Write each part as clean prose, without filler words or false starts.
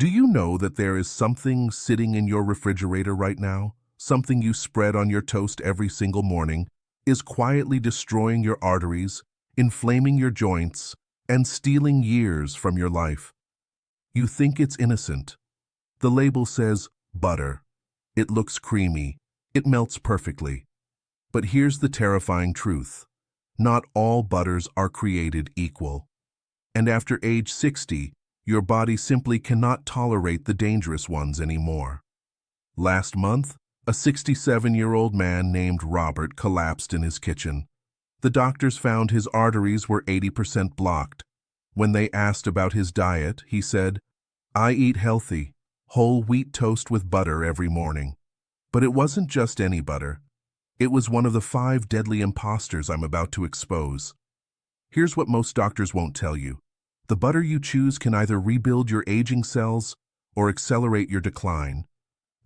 Do you know that there is something sitting in your refrigerator right now, something you spread on your toast every single morning, is quietly destroying your arteries, inflaming your joints, and stealing years from your life? You think it's innocent. The label says butter. It looks creamy. It melts perfectly. But here's the terrifying truth. Not all butters are created equal. And after age 60, your body simply cannot tolerate the dangerous ones anymore. Last month, a 67-year-old man named Robert collapsed in his kitchen. The doctors found his arteries were 80% blocked. When they asked about his diet, he said, "I eat healthy, whole wheat toast with butter every morning." But it wasn't just any butter. It was one of the 5 deadly imposters I'm about to expose. Here's what most doctors won't tell you. The butter you choose can either rebuild your aging cells or accelerate your decline.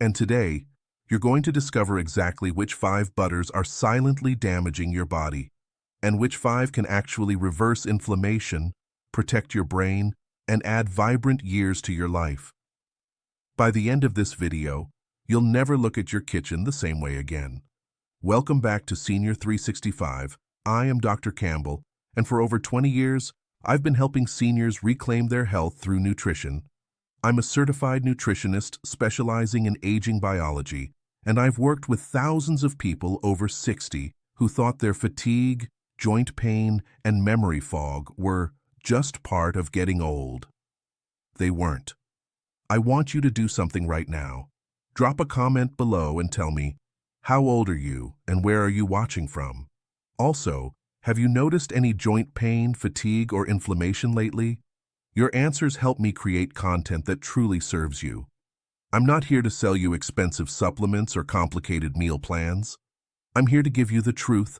And today, you're going to discover exactly which 5 butters are silently damaging your body, and which 5 can actually reverse inflammation, protect your brain, and add vibrant years to your life. By the end of this video, you'll never look at your kitchen the same way again. Welcome back to Senior 365. I am Dr. Campbell, and for over 20 years, I've been helping seniors reclaim their health through nutrition. I'm a certified nutritionist specializing in aging biology, and I've worked with thousands of people over 60 who thought their fatigue, joint pain, and memory fog were just part of getting old. They weren't. I want you to do something right now. Drop a comment below and tell me, how old are you and where are you watching from? Also, have you noticed any joint pain, fatigue, or inflammation lately? Your answers help me create content that truly serves you. I'm not here to sell you expensive supplements or complicated meal plans. I'm here to give you the truth,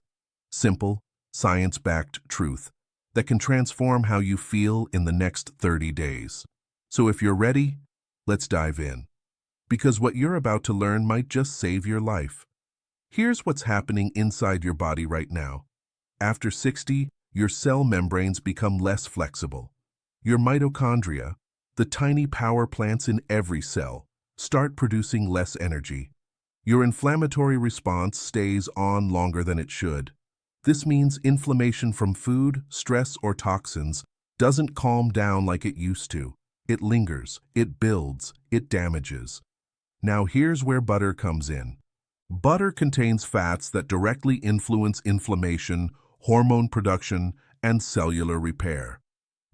simple, science-backed truth, that can transform how you feel in the next 30 days. So if you're ready, let's dive in. Because what you're about to learn might just save your life. Here's what's happening inside your body right now. After 60, your cell membranes become less flexible. Your mitochondria, the tiny power plants in every cell, start producing less energy. Your inflammatory response stays on longer than it should. This means inflammation from food, stress, or toxins doesn't calm down like it used to. It lingers, it builds, it damages. Now here's where butter comes in. Butter contains fats that directly influence inflammation, hormone production, and cellular repair.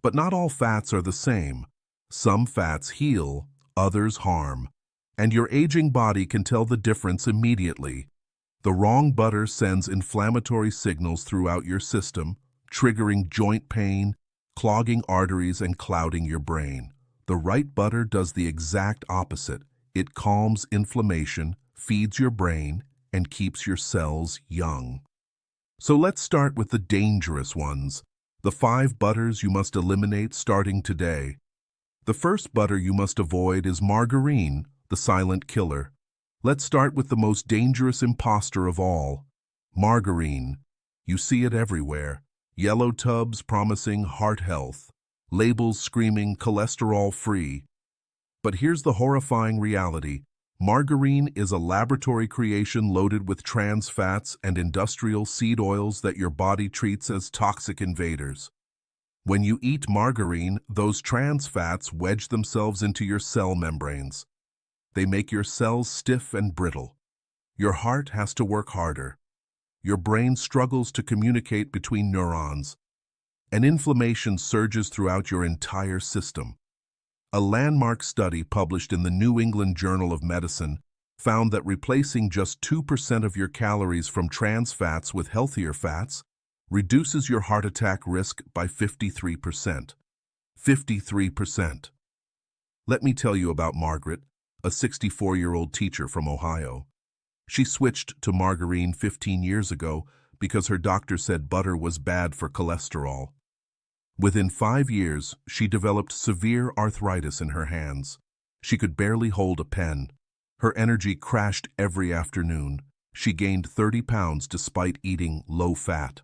But not all fats are the same. Some fats heal, others harm. And your aging body can tell the difference immediately. The wrong butter sends inflammatory signals throughout your system, triggering joint pain, clogging arteries, and clouding your brain. The right butter does the exact opposite. It calms inflammation, feeds your brain, and keeps your cells young. So let's start with the dangerous ones, the 5 butters you must eliminate starting today. The first butter you must avoid is margarine, the silent killer. Let's start with the most dangerous imposter of all, margarine. You see it everywhere. Yellow tubs promising heart health, labels screaming cholesterol-free. But here's the horrifying reality. Margarine is a laboratory creation loaded with trans fats and industrial seed oils that your body treats as toxic invaders. When you eat margarine, those trans fats wedge themselves into your cell membranes. They make your cells stiff and brittle. Your heart has to work harder. Your brain struggles to communicate between neurons. And inflammation surges throughout your entire system. A landmark study published in the New England Journal of Medicine found that replacing just 2% of your calories from trans fats with healthier fats reduces your heart attack risk by 53%. 53%. Let me tell you about Margaret, a 64-year-old teacher from Ohio. She switched to margarine 15 years ago because her doctor said butter was bad for cholesterol. Within 5 years, she developed severe arthritis in her hands. She could barely hold a pen. Her energy crashed every afternoon. She gained 30 pounds despite eating low fat.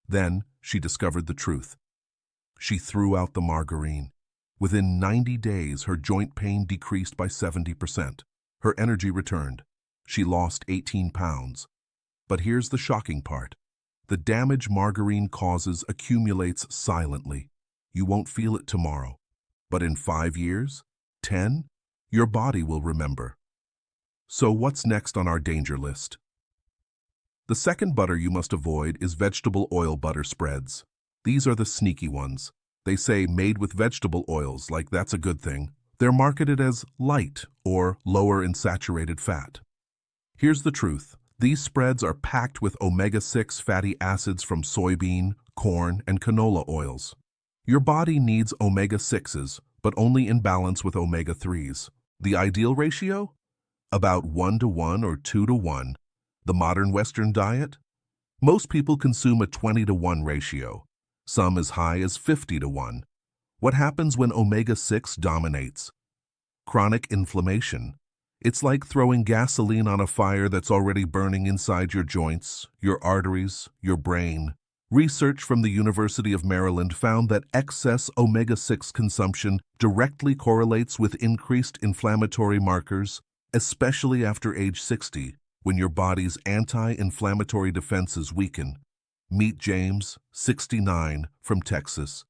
Then, she discovered the truth. She threw out the margarine. Within 90 days, her joint pain decreased by 70%. Her energy returned. She lost 18 pounds. But here's the shocking part. The damage margarine causes accumulates silently. You won't feel it tomorrow. But in 5 years, 10, your body will remember. So what's next on our danger list? The second butter you must avoid is vegetable oil butter spreads. These are the sneaky ones. They say made with vegetable oils, like that's a good thing. They're marketed as light or lower in saturated fat. Here's the truth. These spreads are packed with omega-6 fatty acids from soybean, corn, and canola oils. Your body needs omega-6s, but only in balance with omega-3s. The ideal ratio? About 1:1 or 2:1. The modern Western diet? Most people consume a 20:1 ratio. Some as high as 50:1. What happens when omega-6 dominates? Chronic inflammation. It's like throwing gasoline on a fire that's already burning inside your joints, your arteries, your brain. Research from the University of Maryland found that excess omega-6 consumption directly correlates with increased inflammatory markers, especially after age 60, when your body's anti-inflammatory defenses weaken. Meet James, 69, from Texas.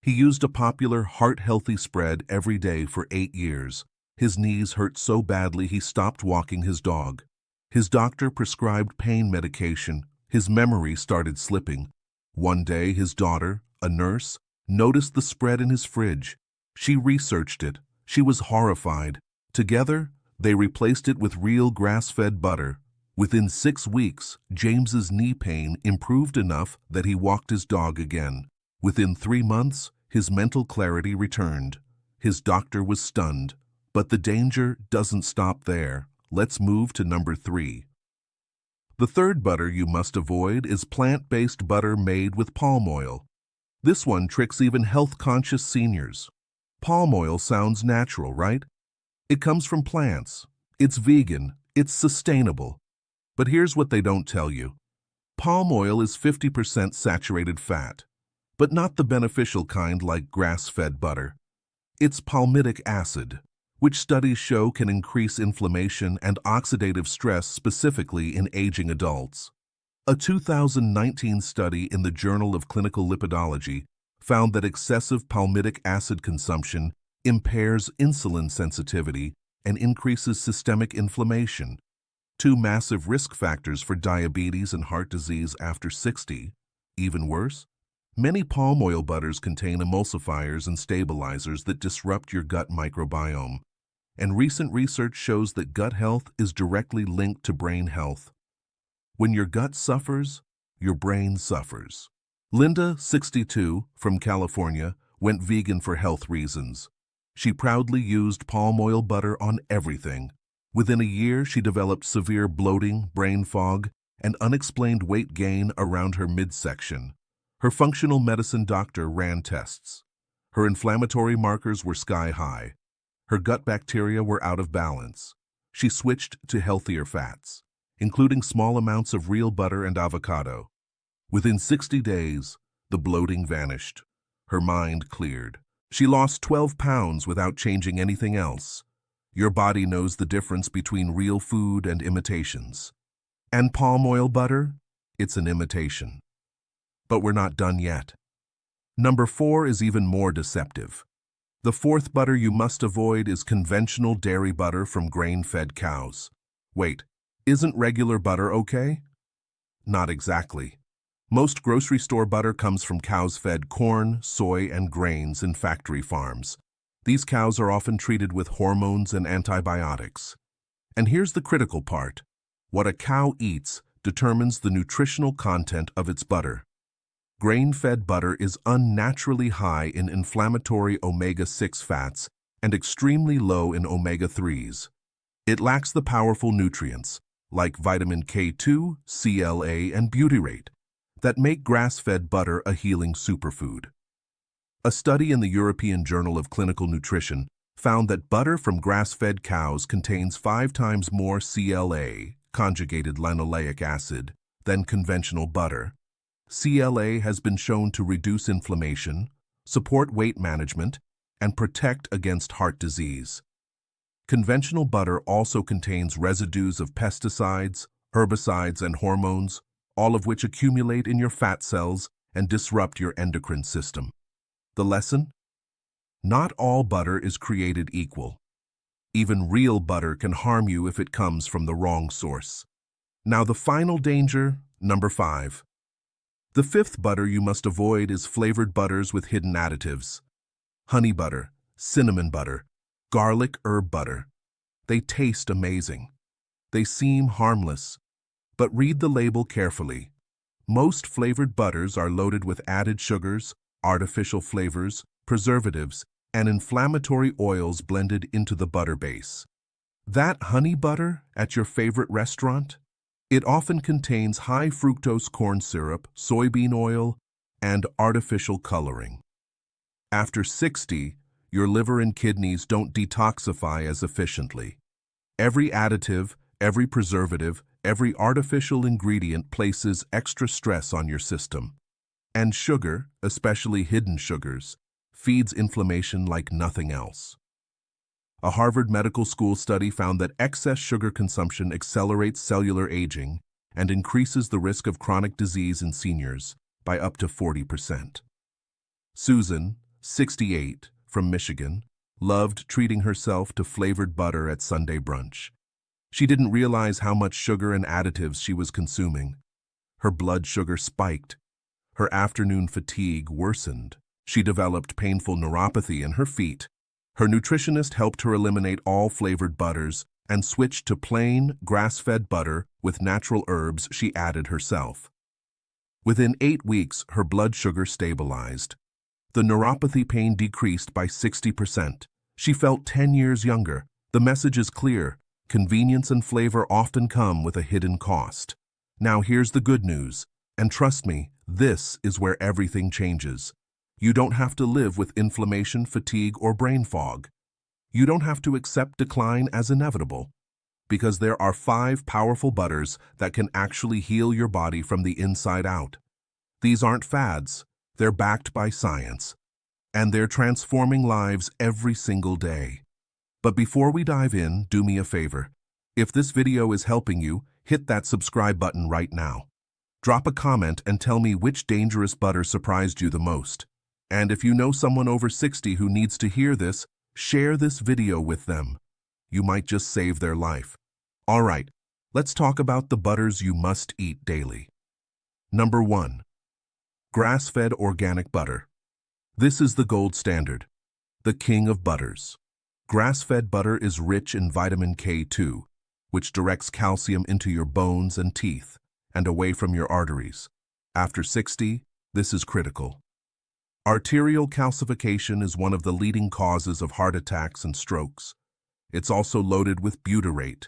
He used a popular heart-healthy spread every day for 8 years. His knees hurt so badly he stopped walking his dog. His doctor prescribed pain medication. His memory started slipping. One day, his daughter, a nurse, noticed the spread in his fridge. She researched it. She was horrified. Together, they replaced it with real grass-fed butter. Within 6 weeks, James's knee pain improved enough that he walked his dog again. Within 3 months, his mental clarity returned. His doctor was stunned. But the danger doesn't stop there. Let's move to number 3. The third butter you must avoid is plant-based butter made with palm oil. This one tricks even health-conscious seniors. Palm oil sounds natural, right? It comes from plants. It's vegan. It's sustainable. But here's what they don't tell you. Palm oil is 50% saturated fat, but not the beneficial kind like grass-fed butter. It's palmitic acid, which studies show can increase inflammation and oxidative stress specifically in aging adults. A 2019 study in the Journal of Clinical Lipidology found that excessive palmitic acid consumption impairs insulin sensitivity and increases systemic inflammation, 2 massive risk factors for diabetes and heart disease after 60. Even worse, many palm oil butters contain emulsifiers and stabilizers that disrupt your gut microbiome. And recent research shows that gut health is directly linked to brain health. When your gut suffers, your brain suffers. Linda, 62, from California, went vegan for health reasons. She proudly used palm oil butter on everything. Within a year, she developed severe bloating, brain fog, and unexplained weight gain around her midsection. Her functional medicine doctor ran tests. Her inflammatory markers were sky high. Her gut bacteria were out of balance. She switched to healthier fats, including small amounts of real butter and avocado. Within 60 days, the bloating vanished. Her mind cleared. She lost 12 pounds without changing anything else. Your body knows the difference between real food and imitations. And palm oil butter? It's an imitation. But we're not done yet. Number 4 is even more deceptive. The fourth butter you must avoid is conventional dairy butter from grain-fed cows. Wait, isn't regular butter okay? Not exactly. Most grocery store butter comes from cows fed corn, soy, and grains in factory farms. These cows are often treated with hormones and antibiotics. And here's the critical part. What a cow eats determines the nutritional content of its butter. Grain-fed butter is unnaturally high in inflammatory omega-6 fats and extremely low in omega-3s. It lacks the powerful nutrients, like vitamin K2, CLA, and butyrate, that make grass-fed butter a healing superfood. A study in the European Journal of Clinical Nutrition found that butter from grass-fed cows contains 5 times more CLA, conjugated linoleic acid, than conventional butter. CLA has been shown to reduce inflammation, support weight management, and protect against heart disease. Conventional butter also contains residues of pesticides, herbicides, and hormones, all of which accumulate in your fat cells and disrupt your endocrine system. The lesson? Not all butter is created equal. Even real butter can harm you if it comes from the wrong source. Now the final danger, number 5. The fifth butter you must avoid is flavored butters with hidden additives. Honey butter, cinnamon butter, garlic herb butter. They taste amazing. They seem harmless, but read the label carefully. Most flavored butters are loaded with added sugars, artificial flavors, preservatives, and inflammatory oils blended into the butter base. That honey butter at your favorite restaurant? It often contains high fructose corn syrup, soybean oil, and artificial coloring. After 60, your liver and kidneys don't detoxify as efficiently. Every additive, every preservative, every artificial ingredient places extra stress on your system. And sugar, especially hidden sugars, feeds inflammation like nothing else. A Harvard Medical School study found that excess sugar consumption accelerates cellular aging and increases the risk of chronic disease in seniors by up to 40%. Susan, 68, from Michigan, loved treating herself to flavored butter at Sunday brunch. She didn't realize how much sugar and additives she was consuming. Her blood sugar spiked. Her afternoon fatigue worsened. She developed painful neuropathy in her feet. Her nutritionist helped her eliminate all flavored butters and switched to plain, grass-fed butter with natural herbs she added herself. Within 8 weeks, her blood sugar stabilized. The neuropathy pain decreased by 60%. She felt 10 years younger. The message is clear. Convenience and flavor often come with a hidden cost. Now here's the good news. And trust me, this is where everything changes. You don't have to live with inflammation, fatigue, or brain fog. You don't have to accept decline as inevitable, because there are 5 powerful butters that can actually heal your body from the inside out. These aren't fads, they're backed by science, and they're transforming lives every single day. But before we dive in, do me a favor. If this video is helping you, hit that subscribe button right now. Drop a comment and tell me which dangerous butter surprised you the most. And if you know someone over 60 who needs to hear this, share this video with them. You might just save their life. All right, let's talk about the butters you must eat daily. Number 1. Grass-fed organic butter. This is the gold standard, the king of butters. Grass-fed butter is rich in vitamin K2, which directs calcium into your bones and teeth and away from your arteries. After 60, this is critical. Arterial calcification is one of the leading causes of heart attacks and strokes. It's also loaded with butyrate,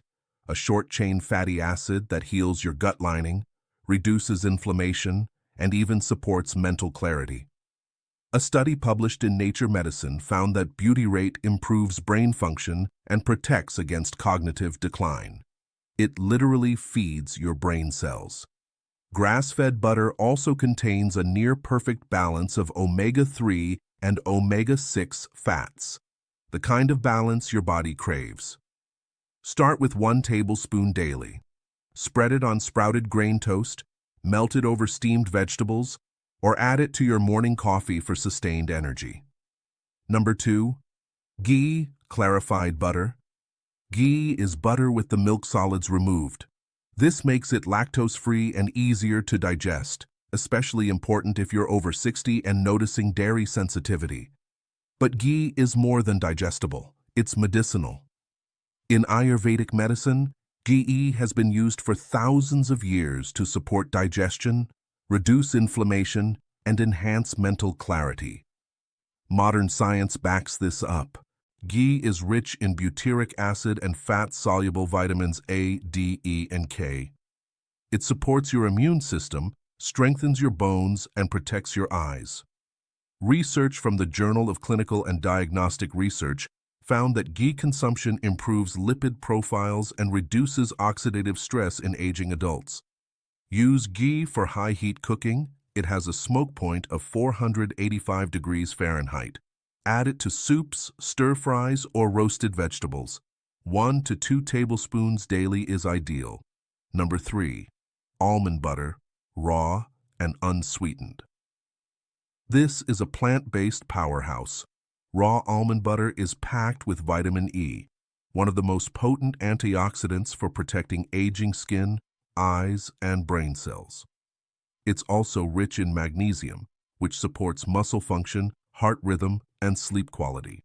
a short-chain fatty acid that heals your gut lining, reduces inflammation, and even supports mental clarity. A study published in Nature Medicine found that butyrate improves brain function and protects against cognitive decline. It literally feeds your brain cells. Grass-fed butter also contains a near-perfect balance of omega-3 and omega-6 fats, the kind of balance your body craves. Start with 1 tablespoon daily. Spread it on sprouted grain toast, melt it over steamed vegetables, or add it to your morning coffee for sustained energy. Number 2. Ghee, clarified butter. Ghee is butter with the milk solids removed. This makes it lactose-free and easier to digest, especially important if you're over 60 and noticing dairy sensitivity. But ghee is more than digestible, it's medicinal. In Ayurvedic medicine, ghee has been used for thousands of years to support digestion, reduce inflammation, and enhance mental clarity. Modern science backs this up. Ghee is rich in butyric acid and fat-soluble vitamins A, D, E, and K. It supports your immune system, strengthens your bones, and protects your eyes. Research from the Journal of Clinical and Diagnostic Research found that ghee consumption improves lipid profiles and reduces oxidative stress in aging adults. Use ghee for high-heat cooking. It has a smoke point of 485 degrees Fahrenheit. Add it to soups, stir-fries, or roasted vegetables. 1 to 2 tablespoons daily is ideal. Number 3. Almond butter, raw and unsweetened. This is a plant-based powerhouse. Raw almond butter is packed with vitamin E, one of the most potent antioxidants for protecting aging skin, eyes, and brain cells. It's also rich in magnesium, which supports muscle function, heart rhythm, and sleep quality.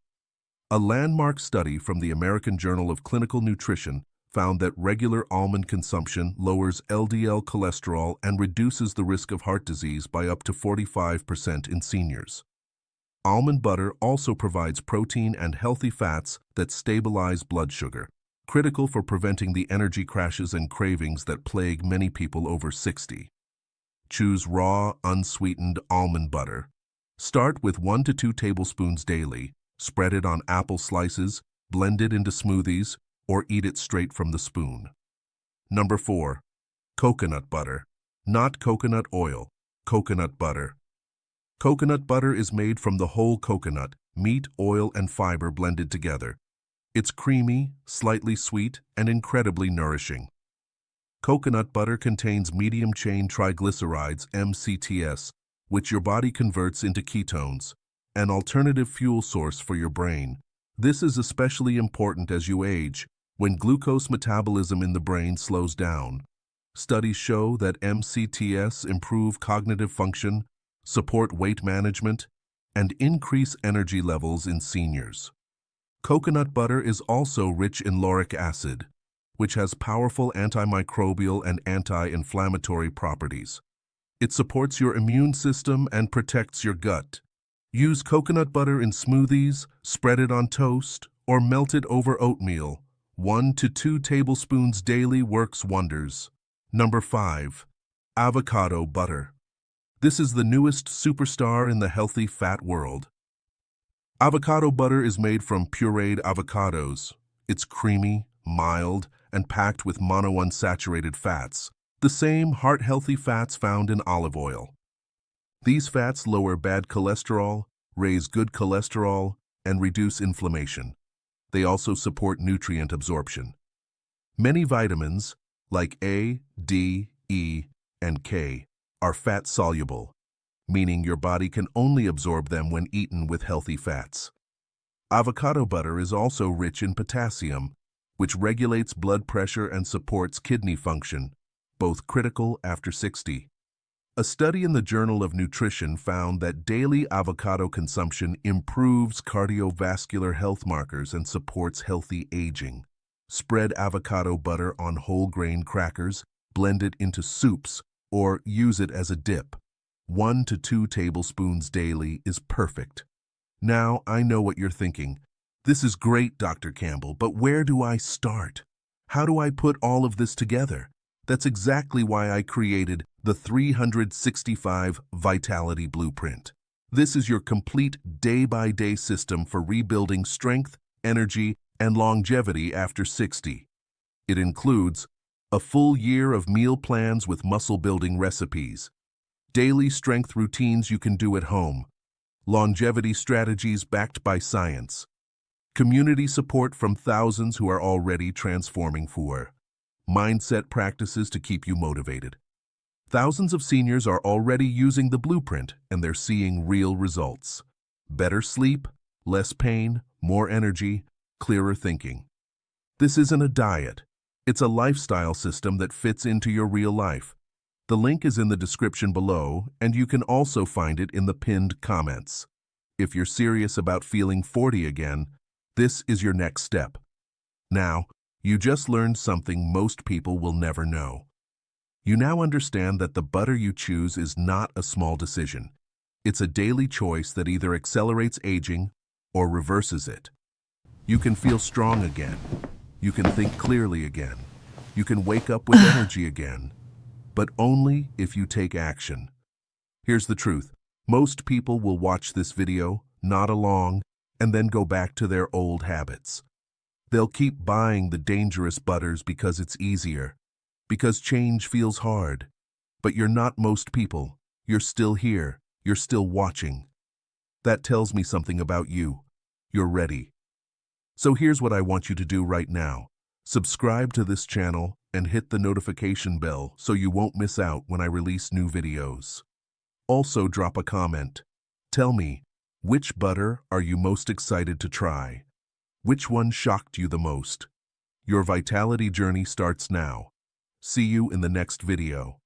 A landmark study from the American Journal of Clinical Nutrition found that regular almond consumption lowers LDL cholesterol and reduces the risk of heart disease by up to 45% in seniors. Almond butter also provides protein and healthy fats that stabilize blood sugar, critical for preventing the energy crashes and cravings that plague many people over 60. Choose raw, unsweetened almond butter. Start with 1 to 2 tablespoons daily, spread it on apple slices, blend it into smoothies, or eat it straight from the spoon. Number 4. Coconut butter. Not coconut oil, coconut butter. Coconut butter is made from the whole coconut, meat, oil, and fiber blended together. It's creamy, slightly sweet, and incredibly nourishing. Coconut butter contains medium-chain triglycerides, MCTs, which your body converts into ketones, an alternative fuel source for your brain. This is especially important as you age, when glucose metabolism in the brain slows down. Studies show that MCTs improve cognitive function, support weight management, and increase energy levels in seniors. Coconut butter is also rich in lauric acid, which has powerful antimicrobial and anti-inflammatory properties. It supports your immune system and protects your gut. Use coconut butter in smoothies, spread it on toast, or melt it over oatmeal. 1 to 2 tablespoons daily works wonders. Number 5. Avocado butter. This is the newest superstar in the healthy fat world. Avocado butter is made from pureed avocados. It's creamy, mild, and packed with monounsaturated fats, the same heart-healthy fats found in olive oil. These fats lower bad cholesterol, raise good cholesterol, and reduce inflammation. They also support nutrient absorption. Many vitamins, like A, D, E, and K, are fat-soluble, meaning your body can only absorb them when eaten with healthy fats. Avocado butter is also rich in potassium, which regulates blood pressure and supports kidney function, both critical after 60. A study in the Journal of Nutrition found that daily avocado consumption improves cardiovascular health markers and supports healthy aging. Spread avocado butter on whole grain crackers, blend it into soups, or use it as a dip. 1 to 2 tablespoons daily is perfect. Now, I know what you're thinking. This is great, Dr. Campbell, but where do I start? How do I put all of this together? That's exactly why I created the 365 Vitality Blueprint. This is your complete day-by-day system for rebuilding strength, energy, and longevity after 60. It includes a full year of meal plans with muscle-building recipes, daily strength routines you can do at home, longevity strategies backed by science, community support from thousands who are already transforming for, mindset practices to keep you motivated. Thousands of seniors are already using the blueprint and they're seeing real results. Better sleep, less pain, more energy, clearer thinking. This isn't a diet. It's a lifestyle system that fits into your real life. The link is in the description below, and you can also find it in the pinned comments. If you're serious about feeling 40 again, this is your next step. Now, you just learned something most people will never know. You now understand that the butter you choose is not a small decision. It's a daily choice that either accelerates aging or reverses it. You can feel strong again. You can think clearly again. You can wake up with energy again. But only if you take action. Here's the truth. Most people will watch this video, nod along, and then go back to their old habits. They'll keep buying the dangerous butters because it's easier, because change feels hard. But you're not most people. You're still here. You're still watching. That tells me something about you. You're ready. So here's what I want you to do right now. Subscribe to this channel and hit the notification bell so you won't miss out when I release new videos. Also drop a comment. Tell me, which butter are you most excited to try? Which one shocked you the most? Your vitality journey starts now. See you in the next video.